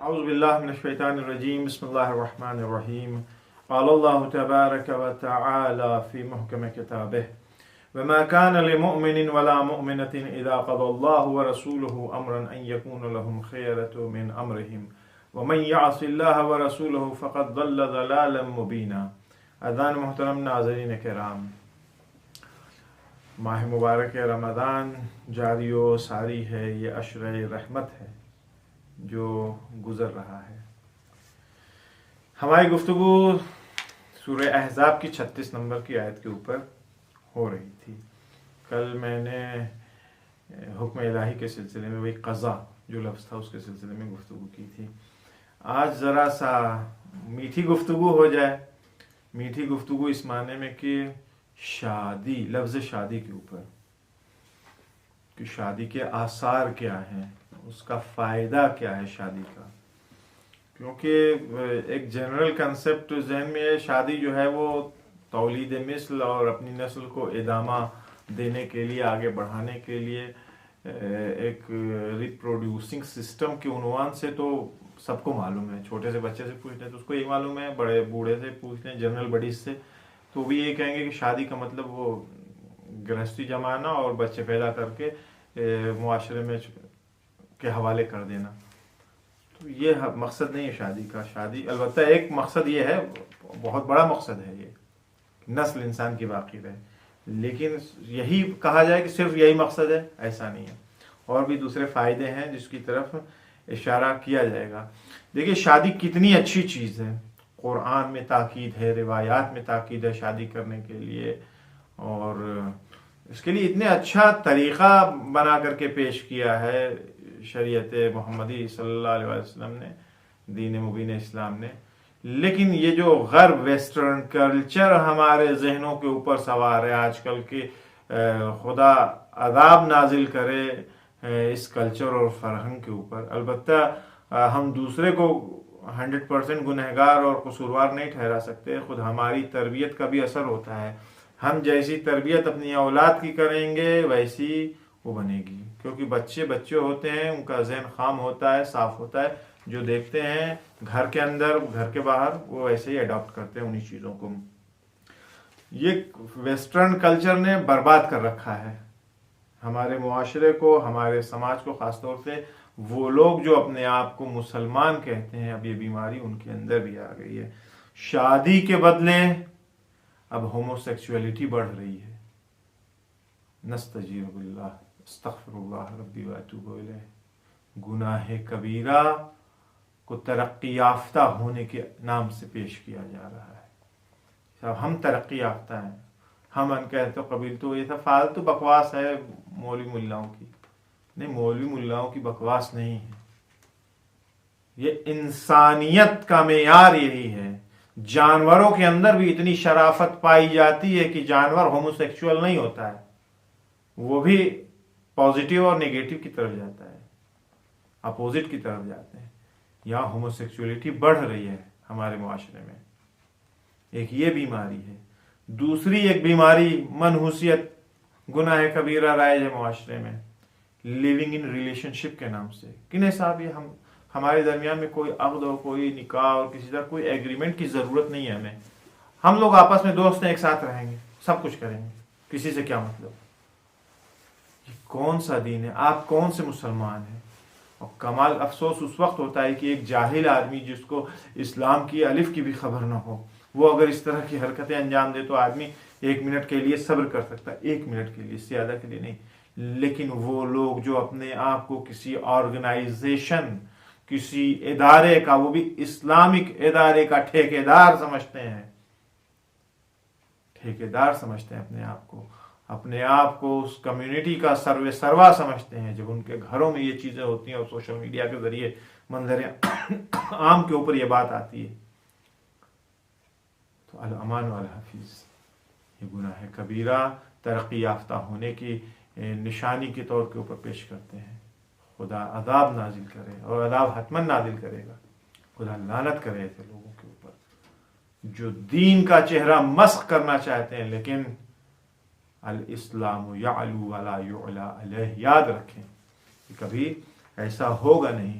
اعوذ باللہ من الشیطان الرجیم بسم اللہ الرحمن الرحیم قال اللہ تبارک وتعالی فی محکم کتابہ وما كان لمؤمن ولا مؤمنة اذا قضى الله ورسوله امرا ان يكون لهم خيرة من امرهم ومن يعص الله ورسوله فقد ضل ضلالا مبینا۔ اذان محترم ناظرین کرام، ماہ مبارک رمضان جاری و ساری ہے، یہ عشرہ رحمت ہے جو گزر رہا ہے۔ ہماری گفتگو سورہ احزاب کی 36 نمبر کی آیت کے اوپر ہو رہی تھی۔ کل میں نے حکم الہی کے سلسلے میں، وہی قضا جو لفظ تھا اس کے سلسلے میں گفتگو کی تھی۔ آج ذرا سا میٹھی گفتگو ہو جائے۔ میٹھی گفتگو اس معنی میں کہ شادی، لفظ شادی کے اوپر، کہ شادی کے آثار کیا ہیں، اس کا فائدہ کیا ہے شادی کا۔ کیونکہ ایک جنرل کنسپٹ ذہن میں ہے، شادی جو ہے وہ تولید مثل اور اپنی نسل کو ادامہ دینے کے لیے، آگے بڑھانے کے لیے، ایک ریپروڈیوسنگ سسٹم کے عنوان سے تو سب کو معلوم ہے۔ چھوٹے سے بچے سے پوچھ لیں تو اس کو یہ معلوم ہے، بڑے بوڑھے سے پوچھ لیں، جنرل بڈیز سے، تو بھی یہ کہیں گے کہ شادی کا مطلب وہ گرہستی جمانا اور بچے پیدا کر کے معاشرے میں کے حوالے کر دینا۔ تو یہ مقصد نہیں ہے شادی کا۔ شادی البتہ ایک مقصد یہ ہے، بہت بڑا مقصد ہے، یہ نسل انسان کی باقی رہے، لیکن یہی کہا جائے کہ صرف یہی مقصد ہے، ایسا نہیں ہے، اور بھی دوسرے فائدے ہیں جس کی طرف اشارہ کیا جائے گا۔ دیکھیے شادی کتنی اچھی چیز ہے، قرآن میں تاکید ہے، روایات میں تاکید ہے شادی کرنے کے لیے، اور اس کے لیے اتنے اچھا طریقہ بنا کر کے پیش کیا ہے شریعت محمدی صلی اللہ علیہ وسلم نے، دین مبین اسلام نے۔ لیکن یہ جو غرب ویسٹرن کلچر ہمارے ذہنوں کے اوپر سوار ہے آج کل کے، خدا عذاب نازل کرے اس کلچر اور فرہنگ کے اوپر۔ البتہ ہم دوسرے کو 100% گنہگار اور قصوروار نہیں ٹھہرا سکتے، خود ہماری تربیت کا بھی اثر ہوتا ہے۔ ہم جیسی تربیت اپنی اولاد کی کریں گے ویسی وہ بنے گی، کیونکہ بچے ہوتے ہیں، ان کا ذہن خام ہوتا ہے، صاف ہوتا ہے، جو دیکھتے ہیں گھر کے اندر، گھر کے باہر، وہ ایسے ہی اڈاپٹ کرتے ہیں انہی چیزوں کو۔ یہ ویسٹرن کلچر نے برباد کر رکھا ہے ہمارے معاشرے کو، ہمارے سماج کو، خاص طور سے وہ لوگ جو اپنے آپ کو مسلمان کہتے ہیں۔ اب یہ بیماری ان کے اندر بھی آ گئی ہے۔ شادی کے بدلے اب ہومو سیکسولیٹی بڑھ رہی ہے۔ نستجیر باللہ، استغفر اللہ ربی واتوب الیہ۔ گناہ کبیرہ کو ترقی یافتہ ہونے کے نام سے پیش کیا جا رہا ہے۔ صاحب ہم ترقی یافتہ ہیں، ہم ان کہتے قبیل، تو یہ سب فالتو بکواس ہے مولوی ملاؤں کی۔ نہیں، مولوی ملاؤں کی بکواس نہیں ہے، یہ انسانیت کا معیار یہی ہے۔ جانوروں کے اندر بھی اتنی شرافت پائی جاتی ہے کہ جانور ہومو سیکسول نہیں ہوتا ہے، وہ بھی پازیٹیو اور نیگیٹو کی طرف جاتا ہے، اپوزٹ کی طرف جاتے ہیں۔ یہاں ہومو سیکسولیٹی بڑھ رہی ہے ہمارے معاشرے میں، ایک یہ بیماری ہے۔ دوسری ایک بیماری منحوسیت، گناہ کبیرہ رائج ہے معاشرے میں، لیونگ ان ریلیشن شپ کے نام سے۔ کہ صاحب یہ ہمارے درمیان میں کوئی عقد اور کوئی نکاح اور کسی طرح کوئی ایگریمنٹ کی ضرورت نہیں ہے ہمیں، ہم لوگ آپس میں دوست ہیں، ایک ساتھ رہیں گے، سب کچھ کریں گے، کسی سے کیا مطلب۔ یہ کون سا دین ہے؟ آپ کون سے مسلمان ہیں؟ اور کمال افسوس اس وقت ہوتا ہے کہ ایک جاہل آدمی جس کو اسلام کی الف کی بھی خبر نہ ہو، وہ اگر اس طرح کی حرکتیں انجام دے تو آدمی 1 منٹ کے لیے صبر کر سکتا ہے، 1 منٹ کے لیے، اس سے زیادہ کے لیے نہیں۔ لیکن وہ لوگ جو اپنے آپ کو کسی آرگنائزیشن، کسی ادارے کا، وہ بھی اسلامک ادارے کا ٹھیکیدار سمجھتے ہیں، ٹھیکیدار سمجھتے ہیں اپنے آپ کو اس کمیونٹی کا سروے سروا سمجھتے ہیں، جب ان کے گھروں میں یہ چیزیں ہوتی ہیں اور سوشل میڈیا کے ذریعے منظر عام کے اوپر یہ بات آتی ہے، تو الامان والحفیظ، یہ گناہ کبیرہ ترقی یافتہ ہونے کی نشانی کے طور کے اوپر پیش کرتے ہیں۔ خدا عذاب نازل کرے، اور عذاب حتماً نازل کرے گا۔ خدا لعنت کرے ایسے لوگوں کے اوپر جو دین کا چہرہ مسخ کرنا چاہتے ہیں، لیکن الاسلام یعلو ولا یعلی علیہ، یاد رکھیں کہ کبھی ایسا ہوگا نہیں۔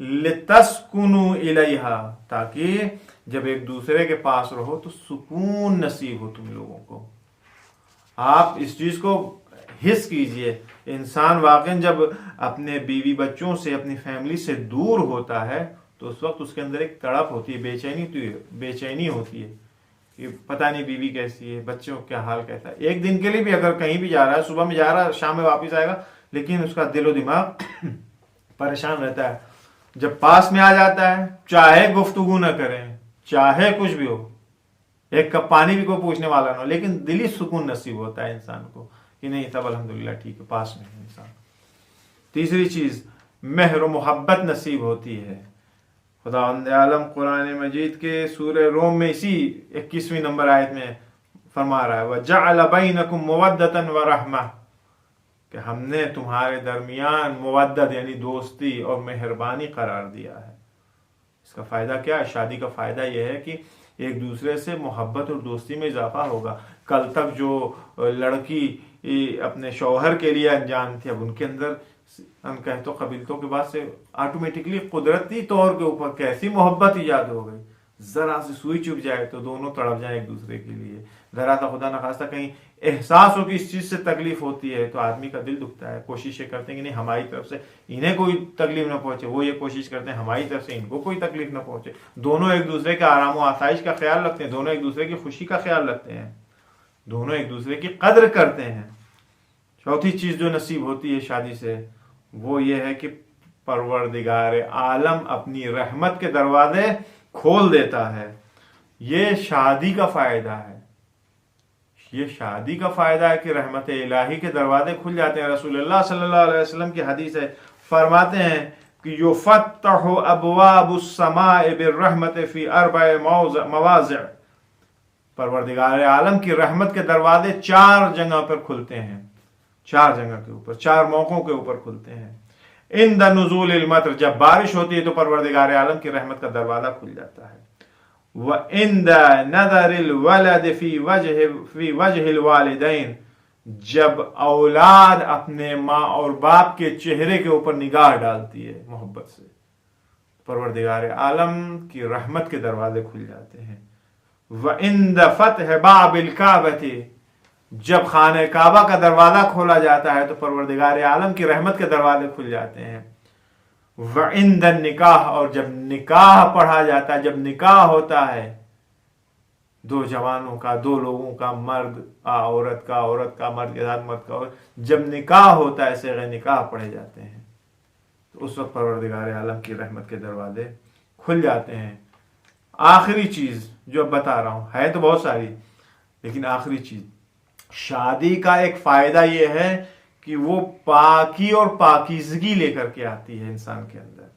لتسکنوا الیہا، تاکہ جب ایک دوسرے کے پاس رہو تو سکون نصیب ہو تم لوگوں کو۔ آپ اس چیز کو حس کیجئے، انسان واقعاً جب اپنے بیوی بچوں سے، اپنی فیملی سے دور ہوتا ہے تو اس وقت اس کے اندر ایک تڑپ ہوتی ہے، بے چینی ہوتی ہے کہ پتہ نہیں بیوی کیسی ہے، بچوں کا کیا حال کیسا ہے۔ ایک دن کے لیے بھی اگر کہیں بھی جا رہا ہے، صبح میں جا رہا ہے، شام میں واپس آئے گا، لیکن اس کا دل و دماغ پریشان رہتا ہے۔ جب پاس میں آ جاتا ہے، چاہے گفتگو نہ کریں، چاہے کچھ بھی ہو، ایک کپ پانی بھی کوئی پوچھنے والا نہ ہو، لیکن دلی سکون نصیب ہوتا ہے انسان کو کہ نہیں سب الحمدللہ ٹھیک ہے، پاس میں ہے انسان۔ تیسری چیز، مہر و محبت نصیب ہوتی ہے۔ خداوند عالم قرآن مجید کے سورہ روم میں اسی 21ویں نمبر آیت میں فرما رہا ہے وَجَعَلَ بَيْنَكُمْ مُوَدَّةً وَرَحْمَةً، کہ ہم نے تمہارے درمیان مودت یعنی دوستی اور مہربانی قرار دیا ہے۔ اس کا فائدہ کیا ہے؟ شادی کا فائدہ یہ ہے کہ ایک دوسرے سے محبت اور دوستی میں اضافہ ہوگا۔ کل تک جو لڑکی اپنے شوہر کے لیے انجان تھی، اب ان کے اندر کہتوں قبیلتوں کے بعد سے آٹومیٹکلی قدرتی طور کے اوپر کیسی محبت ایجاد ہو گئی، ذرا سی سوئی چپ جائے تو دونوں تڑپ جائیں ایک دوسرے کے لیے، ذرا سا خدا نخواستہ کہیں احساس ہو کہ اس چیز سے تکلیف ہوتی ہے تو آدمی کا دل دکھتا ہے، کوششیں کرتے ہیں کہ نہیں ہماری طرف سے انہیں کوئی تکلیف نہ پہنچے، وہ یہ کوشش کرتے ہیں ہماری طرف سے ان کو کوئی تکلیف نہ پہنچے، دونوں ایک دوسرے کے آرام و آسائش کا خیال رکھتے ہیں، دونوں ایک دوسرے کی خوشی کا خیال رکھتے ہیں، دونوں ایک دوسرے کی قدر کرتے ہیں۔ چوتھی چیز جو نصیب ہوتی ہے شادی سے وہ یہ ہے کہ پروردگار عالم اپنی رحمت کے دروازے کھول دیتا ہے۔ یہ شادی کا فائدہ ہے، یہ شادی کا فائدہ ہے کہ رحمت الہی کے دروازے کھل جاتے ہیں۔ رسول اللہ صلی اللہ علیہ وسلم کی حدیث ہے، فرماتے ہیں کہ یفتح ابواب السماء بالرحمت فی 4 مواضع، پروردگار عالم کی رحمت کے دروازے 4 جگہ پر کھلتے ہیں، 4 جگہ کے اوپر، 4 موقعوں کے اوپر کھلتے ہیں۔ عند نزول المطر، جب بارش ہوتی ہے تو پروردگار عالم کی رحمت کا دروازہ کھل جاتا ہے۔ وَعِنْدَ نَظَرِ الْوَلَدِ فِي وَجْهِ الْوَالِدَيْنِ، جب اولاد اپنے ماں اور باپ کے چہرے کے اوپر نگاہ ڈالتی ہے محبت سے، پروردگار عالم کی رحمت کے دروازے کھل جاتے ہیں۔ وَعِنْدَ فَتْحِ بَابِ الْكَعْبَةِ، جب خانہ کعبہ کا دروازہ کھولا جاتا ہے تو پروردگار عالم کی رحمت کے دروازے کھل جاتے ہیں۔ وعند النکاح، اور جب نکاح پڑھا جاتا ہے، جب نکاح ہوتا ہے 2 جوانوں کا، 2 لوگوں کا، مرد عورت کا، عورت کا مرد کے ساتھ، مرد کا عورت، جب نکاح ہوتا ہے، صیغہ نکاح پڑھے جاتے ہیں تو اس وقت پروردگار عالم کی رحمت کے دروازے کھل جاتے ہیں۔ آخری چیز جو اب بتا رہا ہوں ہے تو بہت ساری، لیکن آخری چیز، شادی کا ایک فائدہ یہ ہے کہ وہ پاکی اور پاکیزگی لے کر کے آتی ہے انسان کے اندر،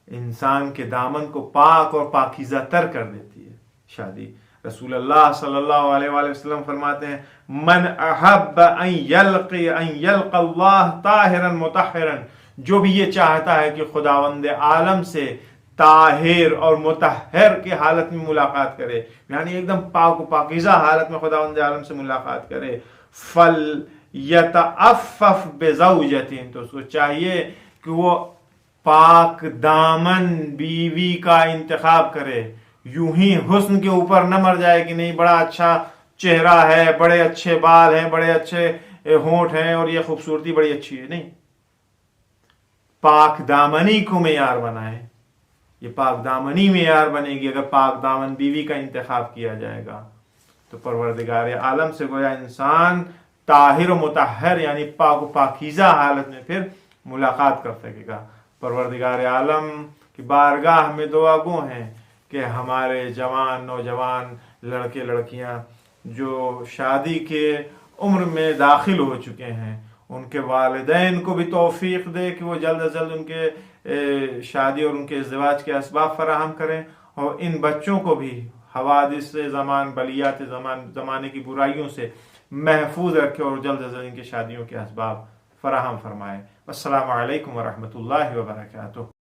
انسان کے دامن کو پاک اور پاکیزہ تر کر دیتی ہے شادی۔ رسول اللہ صلی اللہ علیہ وآلہ وسلم فرماتے ہیں من احب ان یلقی اللہ طاہرا مطہرا، جو بھی یہ چاہتا ہے کہ خداوند عالم سے طاہر اور مطہر کی حالت میں ملاقات کرے، یعنی ایک دم پاک و پاکیزہ حالت میں خداوند عالم سے ملاقات کرے، فَلْيَتَعَفَّفْ بِزَوْجَةٍ، تو اس کو چاہیے کہ وہ پاک دامن بیوی کا انتخاب کرے، یوں ہی حسن کے اوپر نہ مر جائے کہ نہیں بڑا اچھا چہرہ ہے، بڑے اچھے بال ہیں، بڑے اچھے ہونٹ ہیں اور یہ خوبصورتی بڑی اچھی ہے، نہیں، پاک دامنی کو معیار بنائیں، یہ پاک دامنی معیار بنے گی اگر پاک دامن بیوی کا انتخاب کیا جائے گا تو پروردگار عالم سے گویا انسان طاہر و مطہر یعنی پاک و پاکیزہ حالت میں پھر ملاقات کر سکے گا۔ پروردگار عالم کی بارگاہ میں دعا گو ہیں کہ ہمارے جوان نوجوان لڑکے لڑکیاں جو شادی کے عمر میں داخل ہو چکے ہیں، ان کے والدین کو بھی توفیق دے کہ وہ جلد از جلد ان کے شادی اور ان کے ازدواج کے اسباب فراہم کریں، اور ان بچوں کو بھی حوادث زمان، بلیات زمانے کی برائیوں سے محفوظ رکھے اور جلد از جلد ان کی شادیوں کے اسباب فراہم فرمائے۔ السلام علیکم ورحمۃ اللہ وبرکاتہ۔